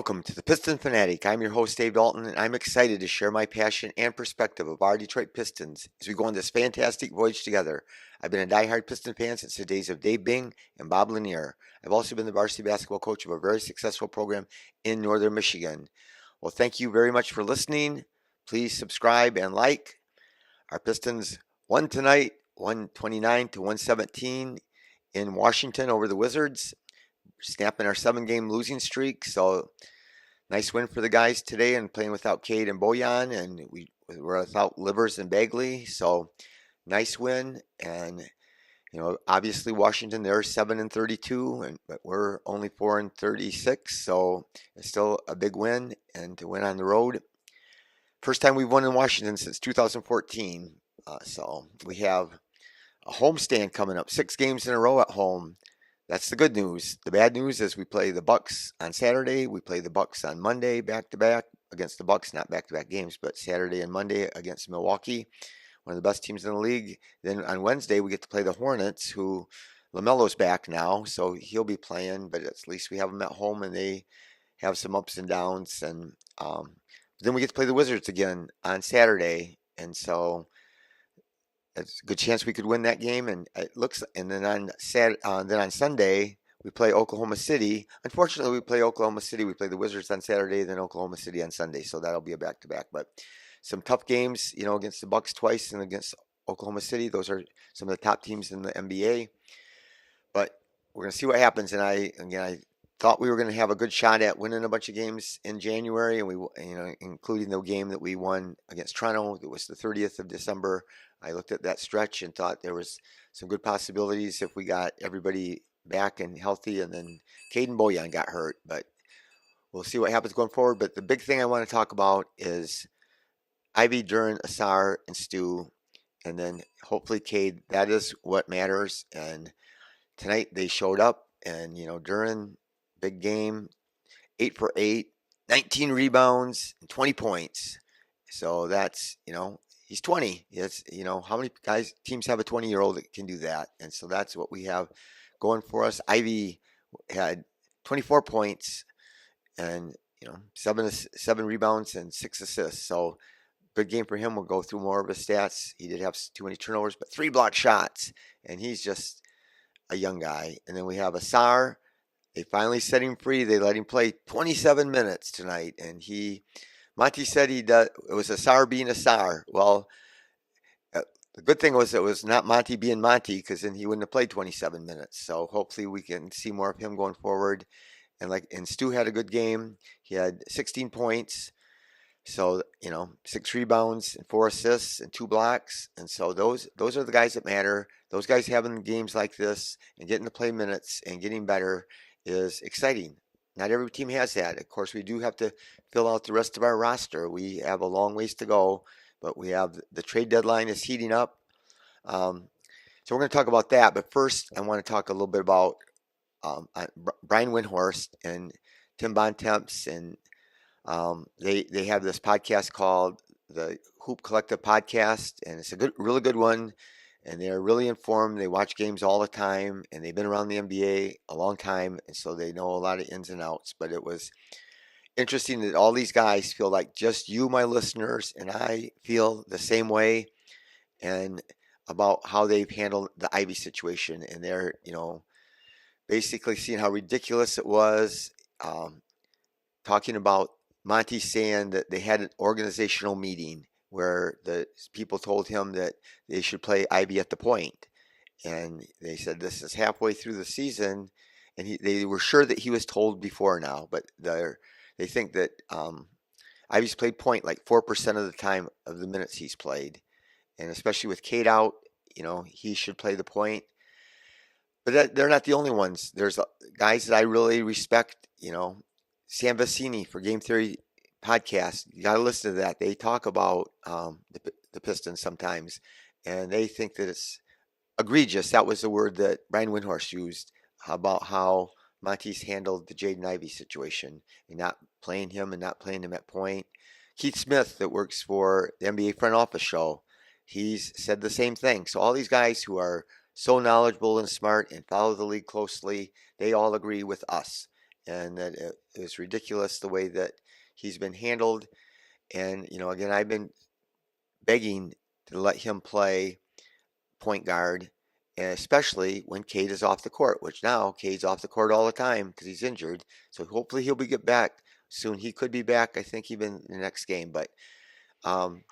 Welcome to the Piston Fanatic. I'm your host, Dave Dalton, and I'm excited to share my passion and perspective of our Detroit Pistons as we go on this fantastic voyage together. I've been a diehard Piston fan since the days of Dave Bing and Bob Lanier. I've also been the varsity basketball coach of a very successful program in northern Michigan. Well, thank you very much for listening. Please subscribe and like. Our Pistons won tonight, 129 to 117 in Washington over the Wizards, snapping our 7-game losing streak. So nice win for the guys today, and playing without Cade and Bojan, and we were without Livers and Bagley. So nice win. And obviously Washington, they're 7-32, but we're only 4-36. So it's still a big win, and to win on the road. First time we've won in Washington since 2014. So we have a homestand coming up, 6 games in a row at home. That's the good news. The bad news is we play the Bucks on Saturday. We play the Bucks on Monday, back-to-back against the Bucks. Not back-to-back games, but Saturday and Monday against Milwaukee, one of the best teams in the league. Then on Wednesday, we get to play the Hornets, who LaMelo's back now, so he'll be playing. But at least we have them at home, and they have some ups and downs. And then we get to play the Wizards again on Saturday, and so it's a good chance we could win that game. And it looks, and then on Sunday we play Oklahoma City. Unfortunately, we play Oklahoma City. We play the Wizards on Saturday, then Oklahoma City on Sunday. So that'll be a back-to-back. But some tough games, against the Bucks twice and against Oklahoma City. Those are some of the top teams in the NBA. But we're gonna see what happens. And I thought we were going to have a good shot at winning a bunch of games in January, and we, including the game that we won against Toronto. It was the 30th of December. I looked at that stretch and thought there was some good possibilities if we got everybody back and healthy, and then Cade and Bojan got hurt. But we'll see what happens going forward. But the big thing I want to talk about is Ivey, Duren, Ausar, and Stu, and then hopefully Cade. That is what matters. And tonight they showed up, and Duren, big game, 8 for 8, 19 rebounds, and 20 points. So that's, he's 20. It's, how many teams have a 20-year-old that can do that? And so that's what we have going for us. Ivey had 24 points and, 7 rebounds and 6 assists. So good game for him. We'll go through more of his stats. He did have too many turnovers, but 3 block shots, and he's just a young guy. And then we have Ausar. They finally set him free. They let him play 27 minutes tonight, and Monty said it was Ausar being Ausar. Well, the good thing was it was not Monty being Monty, because then he wouldn't have played 27 minutes. So hopefully we can see more of him going forward. And Stu had a good game. He had 16 points. So, 6 rebounds and 4 assists and 2 blocks. And so those are the guys that matter. Those guys having games like this and getting to play minutes and getting better is exciting. Not every team has that. Of course, we do have to fill out the rest of our roster. We have a long ways to go, but we have the trade deadline is heating up. So we're going to talk about that. But first, I want to talk a little bit about Brian Windhorst and Tim Bontemps, and they have this podcast called the Hoop Collective Podcast, and it's a really good one. And they're really informed. They watch games all the time, and they've been around the NBA a long time, and so they know a lot of ins and outs. But it was interesting that all these guys feel like just you, my listeners, and I feel the same way, and about how they've handled the Ivey situation. And they're, basically seeing how ridiculous it was, talking about Monty saying that they had an organizational meeting where the people told him that they should play Ivey at the point. And they said this is halfway through the season, and they were sure that he was told before now, but they think that Ivey's played point like 4% of the time of the minutes he's played. And especially with Cade out, he should play the point. But they're not the only ones. There's guys that I really respect, Sam Vecini for Game Theory podcast. You got to listen to that. They talk about the Pistons sometimes, and they think that it's egregious. That was the word that Brian Windhorst used about how Monty's handled the Jaden Ivey situation and not playing him at point. Keith Smith, that works for the NBA front office show, he's said the same thing. So all these guys who are so knowledgeable and smart and follow the league closely, they all agree with us. and that it was ridiculous the way that he's been handled. And, again, I've been begging to let him play point guard, and especially when Cade is off the court, which now Cade's off the court all the time because he's injured. So hopefully he'll get back soon. He could be back, I think, even in the next game. But um,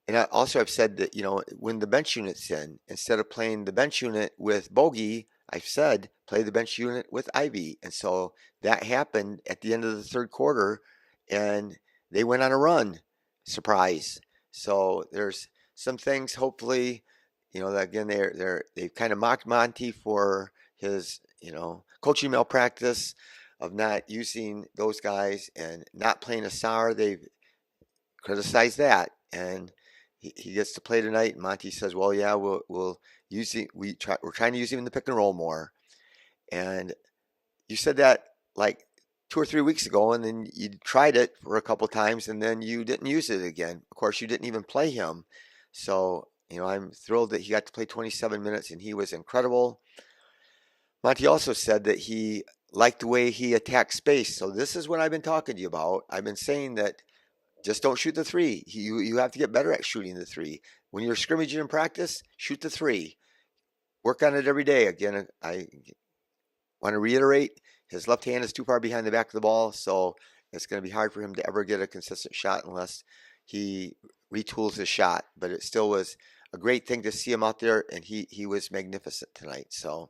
and I've said that, when the bench unit's in, instead of playing the bench unit with Bogey, I've said play the bench unit with Ivey. And so that happened at the end of the third quarter, and they went on a run. Surprise. So there's some things, hopefully, that again, they've kind of mocked Monty for his, coaching malpractice of not using those guys and not playing Ausar. They've criticized that, and he gets to play tonight. And Monty says, "Well, yeah, we'll use it. We're trying to use him in the pick and roll more." And you said that like 2 or 3 weeks ago, and then you tried it for a couple times, and then you didn't use it again. Of course, you didn't even play him. So I'm thrilled that he got to play 27 minutes, and he was incredible. Monty also said that he liked the way he attacked space. So this is what I've been talking to you about. I've been saying that just don't shoot the three. You have to get better at shooting the three. When you're scrimmaging in practice, shoot the three. Work on it every day. Again, I want to reiterate, his left hand is too far behind the back of the ball, so it's going to be hard for him to ever get a consistent shot unless he retools his shot. But it still was a great thing to see him out there, and he was magnificent tonight. So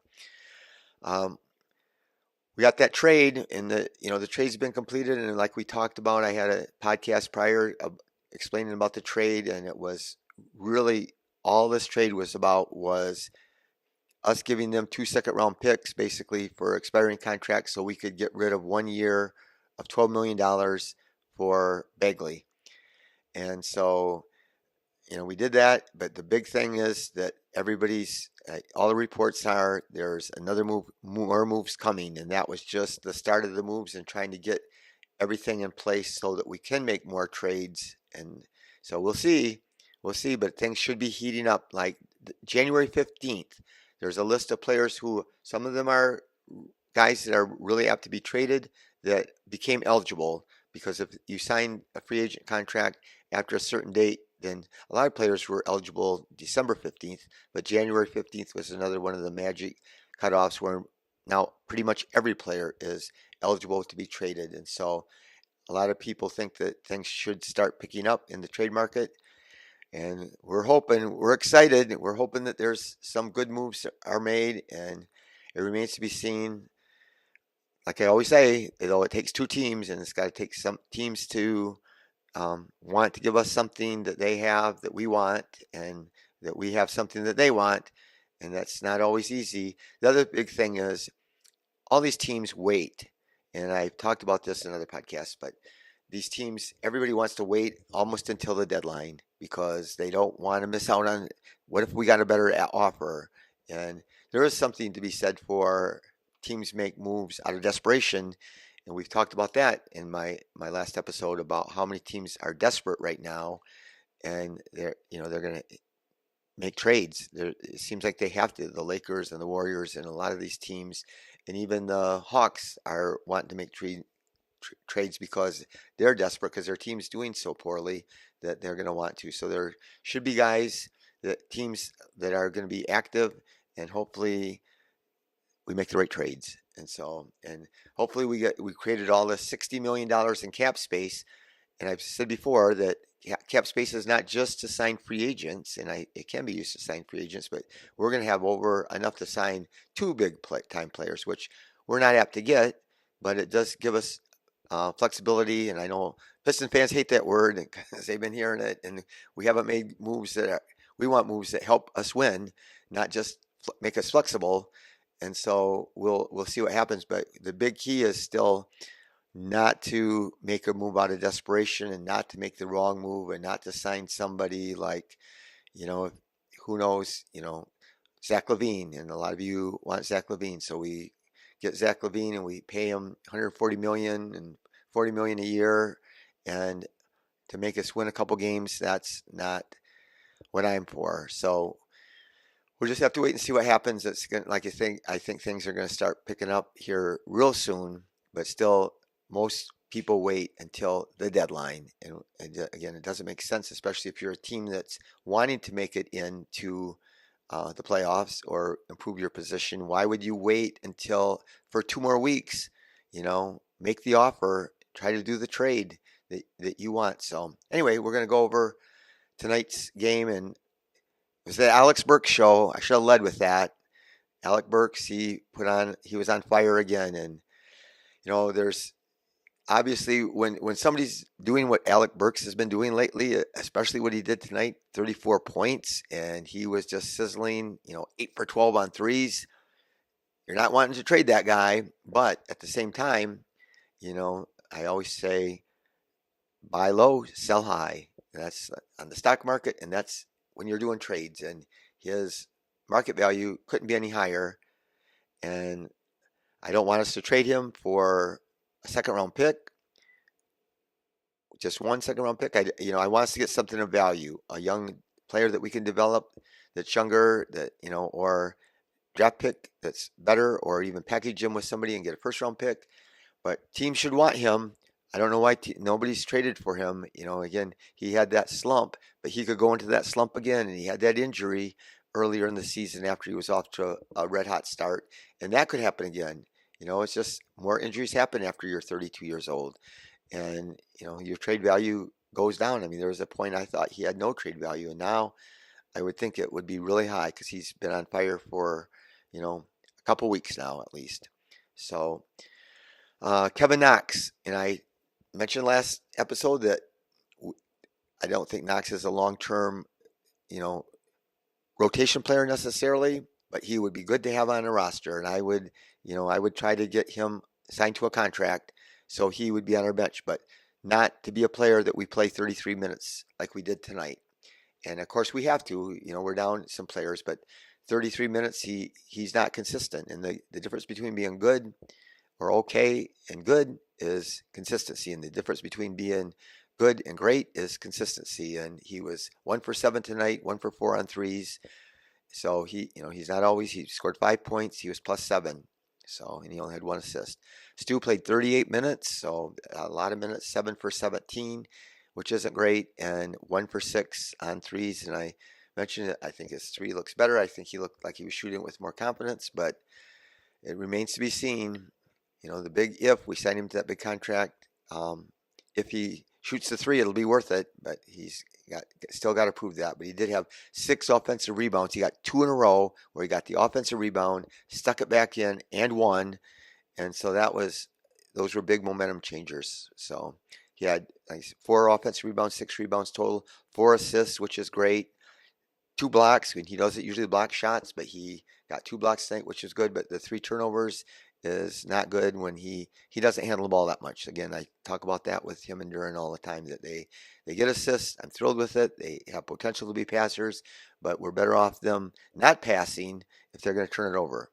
we got that trade, and the trade's been completed, and like we talked about, I had a podcast prior explaining about the trade, and it was really all this trade was about was us giving them 2 second-round picks basically for expiring contracts, so we could get rid of 1 year of $12 million for Bagley. And so we did that, but the big thing is that all the reports are there's more moves coming, and that was just the start of the moves and trying to get everything in place so that we can make more trades. And so we'll see, but things should be heating up. Like January 15th, there's a list of players who, some of them are guys that are really apt to be traded that became eligible, because if you sign a free agent contract after a certain date, then a lot of players were eligible December 15th, but January 15th was another one of the magic cutoffs where now pretty much every player is eligible to be traded. And so a lot of people think that things should start picking up in the trade market. And we're excited. We're hoping that there's some good moves are made, and it remains to be seen. Like I always say, it takes two teams, and it's got to take some teams to want to give us something that they have that we want, and that we have something that they want, and that's not always easy. The other big thing is all these teams wait, and I've talked about this in other podcasts, but these teams, everybody wants to wait almost until the deadline because they don't want to miss out on what if we got a better offer. And there is something to be said for teams make moves out of desperation. And we've talked about that in my last episode about how many teams are desperate right now, and they're going to make trades. It seems like they have to. The Lakers and the Warriors and a lot of these teams, and even the Hawks, are wanting to make trades because they're desperate because their team's doing so poorly that they're going to want to. So there should be teams that are going to be active, and hopefully we make the right trades. And hopefully we created all this $60 million in cap space. And I've said before that cap space is not just to sign free agents, and it can be used to sign free agents, but we're going to have over enough to sign two big time players, which we're not apt to get, but it does give us flexibility. And I know Piston fans hate that word because they've been hearing it, and we haven't made moves we want moves that help us win, not just make us flexible. And so we'll see what happens, but the big key is still not to make a move out of desperation, and not to make the wrong move, and not to sign somebody like, who knows, Zach LaVine. And a lot of you want Zach LaVine, so we get Zach LaVine and we pay him $140 million and $40 million a year, and to make us win a couple games, that's not what I'm for. So we'll just have to wait and see what happens. I think things are going to start picking up here real soon. but still, most people wait until the deadline. And again, it doesn't make sense, especially if you're a team that's wanting to make it into the playoffs or improve your position. Why would you wait until for 2 more weeks? Make the offer, try to do the trade that you want. So anyway, we're going to go over tonight's game, and it was the Alex Burks show. I should have led with that. Alec Burks, he was on fire again, and there's obviously when somebody's doing what Alec Burks has been doing lately, especially what he did tonight, 34 points, and he was just sizzling, 8 for 12 on threes. You're not wanting to trade that guy, but at the same time, I always say buy low, sell high. That's on the stock market, and that's when you're doing trades, and his market value couldn't be any higher, and I don't want us to trade him for a second round pick, just one second round pick. I want us to get something of value, a young player that we can develop that's younger, or draft pick that's better, or even package him with somebody and get a first round pick. But teams should want him. I don't know why nobody's traded for him. Again, he had that slump, but he could go into that slump again, and he had that injury earlier in the season after he was off to a red hot start, and that could happen again. It's just more injuries happen after you're 32 years old, and your trade value goes down. I mean, there was a point I thought he had no trade value, and now I would think it would be really high because he's been on fire for a couple weeks now at least. So Kevin Knox, and I mentioned last episode that I don't think Knox is a long-term rotation player necessarily, but he would be good to have on a roster, and I would try to get him signed to a contract so he would be on our bench, but not to be a player that we play 33 minutes like we did tonight. And of course we have to, we're down some players, but 33 minutes he's not consistent, and the difference between being good or okay and good is consistency, and the difference between being good and great is consistency. And he was 1 for 7 tonight, 1 for 4 on threes. So he's not always. He scored 5 points. He was +7. So, and he only had 1 assist. Stu played 38 minutes, so a lot of minutes, 7 for 17, which isn't great, and 1 for 6 on threes. And I mentioned it. I think his 3 looks better. I think he looked like he was shooting with more confidence, but it remains to be seen. The big if we sign him to that big contract, if he shoots the 3, it'll be worth it, but he's still got to prove that. But he did have 6 offensive rebounds. He got 2 in a row where he got the offensive rebound, stuck it back in, and won. And so those were big momentum changers. So he had 4 offensive rebounds, 6 rebounds total, 4 assists, which is great. 2 blocks. He doesn't usually block shots, but he got 2 blocks tonight, which is good. But the 3 turnovers is not good when he doesn't handle the ball that much. Again, I talk about that with him and Duren all the time, that they get assists. I'm thrilled with it. They have potential to be passers, but we're better off them not passing if they're going to turn it over.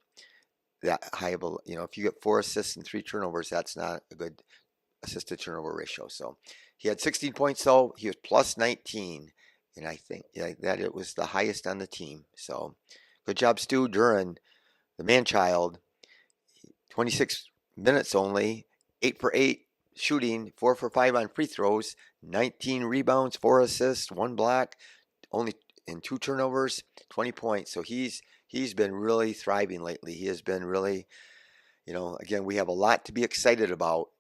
That high of a, if you get 4 assists and 3 turnovers, that's not a good assist to turnover ratio. So he had 16 points though. He was +19, and I think that it was the highest on the team. So good job, Stu. Duren, the man-child. 26 minutes only, 8 for 8 shooting, 4 for 5 on free throws, 19 rebounds, 4 assists, 1 block, only in 2 turnovers, 20 points. So he's been really thriving lately. He has been really, again, we have a lot to be excited about,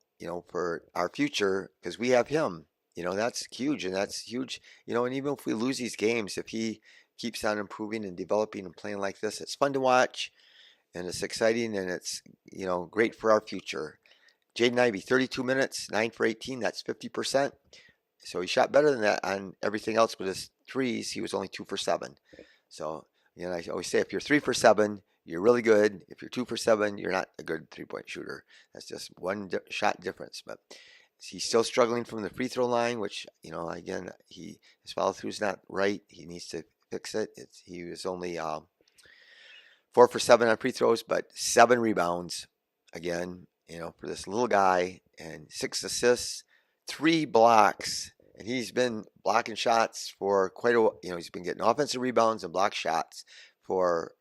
for our future because we have him. That's huge, and that's huge. And even if we lose these games, if he keeps on improving and developing and playing like this, it's fun to watch. And it's exciting, and it's, great for our future. Jaden Ivey, 32 minutes, 9 for 18. That's 50%. So he shot better than that on everything else, but his threes, he was only 2 for 7. So, I always say if you're 3 for 7, you're really good. If you're 2 for 7, you're not a good 3-point shooter. That's just one shot difference. But he's still struggling from the free throw line, which, again, his follow through is not right. He needs to fix it. He was only 4 for 7 on free throws, but 7 rebounds again, for this little guy, and 6 assists, 3 blocks, and he's been blocking shots for quite a while. He's been getting offensive rebounds and block shots for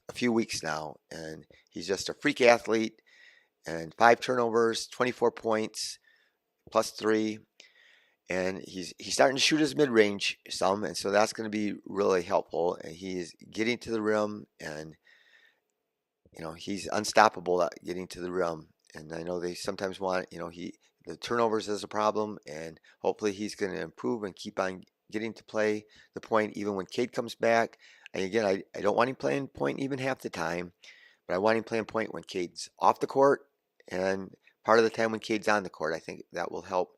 a few weeks now, and he's just a freak athlete. and 5 turnovers, 24 points, plus 3. And he's starting to shoot his mid-range some, and so that's going to be really helpful. And he's getting to the rim, and he's unstoppable at getting to the rim. And I know they sometimes want, the turnovers is a problem, and hopefully he's going to improve and keep on getting to play the point even when Cade comes back. And again, I don't want him playing point even half the time, but I want him playing point when Cade's off the court and part of the time when Cade's on the court. I think that will help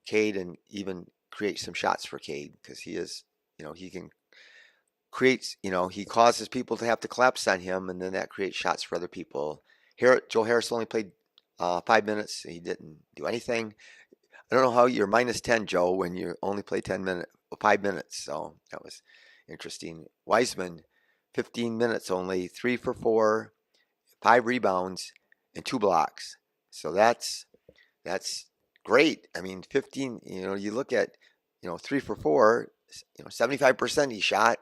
Cade and even create some shots for Cade, because he is, he can create, he causes people to have to collapse on him, and then that creates shots for other people. Here, Joe Harris only played 5 minutes. He didn't do anything. I don't know how you're minus 10, Joe, when you only play 5 minutes. So that was interesting. Wiseman, 15 minutes only, 3 for 4, 5 rebounds, and 2 blocks. So that's great. I mean, 15. You look at 3 for 4. 75% he shot,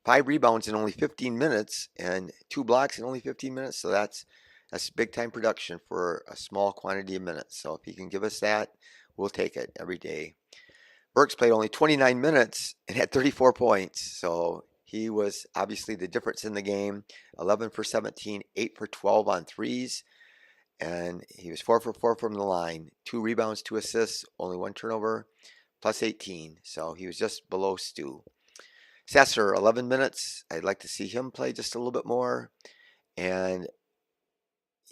5 rebounds in only 15 minutes, and 2 blocks in only 15 minutes. So that's big time production for a small quantity of minutes. So if he can give us that, we'll take it every day. Burks played only 29 minutes and had 34 points. So he was obviously the difference in the game. 11 for 17, 8 for 12 on threes. And he was 4 for 4 from the line. 2 rebounds, 2 assists, only 1 turnover, plus 18. So he was just below Stu. Sasser, 11 minutes. I'd like to see him play just a little bit more. And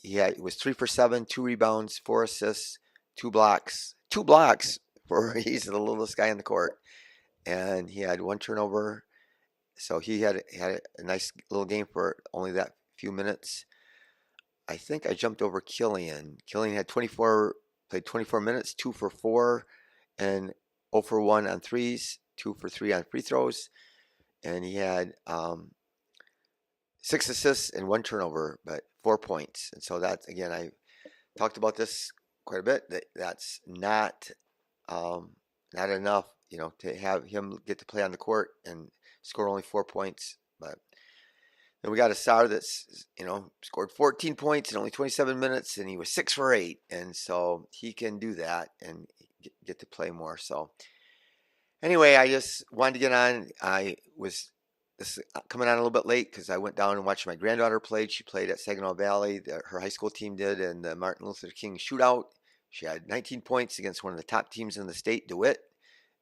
he was 3 for 7, 2 rebounds, 4 assists, 2 blocks. 2 blocks for he's the littlest guy on the court. And he had 1 turnover. So he had a nice little game for only that few minutes. I think I jumped over Killian. Killian had played 24 minutes, 2 for 4, and 0 for 1 on threes, 2 for 3 on free throws. And he had 6 assists and 1 turnover, but 4 points. And so that's, again, I talked about this quite a bit. That's not enough, to have him get to play on the court and score only 4 points. But then we got Ausar that's, scored 14 points in only 27 minutes, and he was 6 for 8. And so he can do that and get to play more. So anyway, I just wanted to get on. This is coming on a little bit late because I went down and watched my granddaughter play. She played at Saginaw Valley. Her high school team did, in the Martin Luther King shootout. She had 19 points against one of the top teams in the state, DeWitt,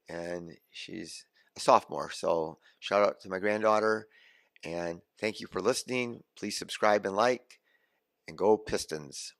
and she's a sophomore. So shout out to my granddaughter, and thank you for listening. Please subscribe and like, and go Pistons.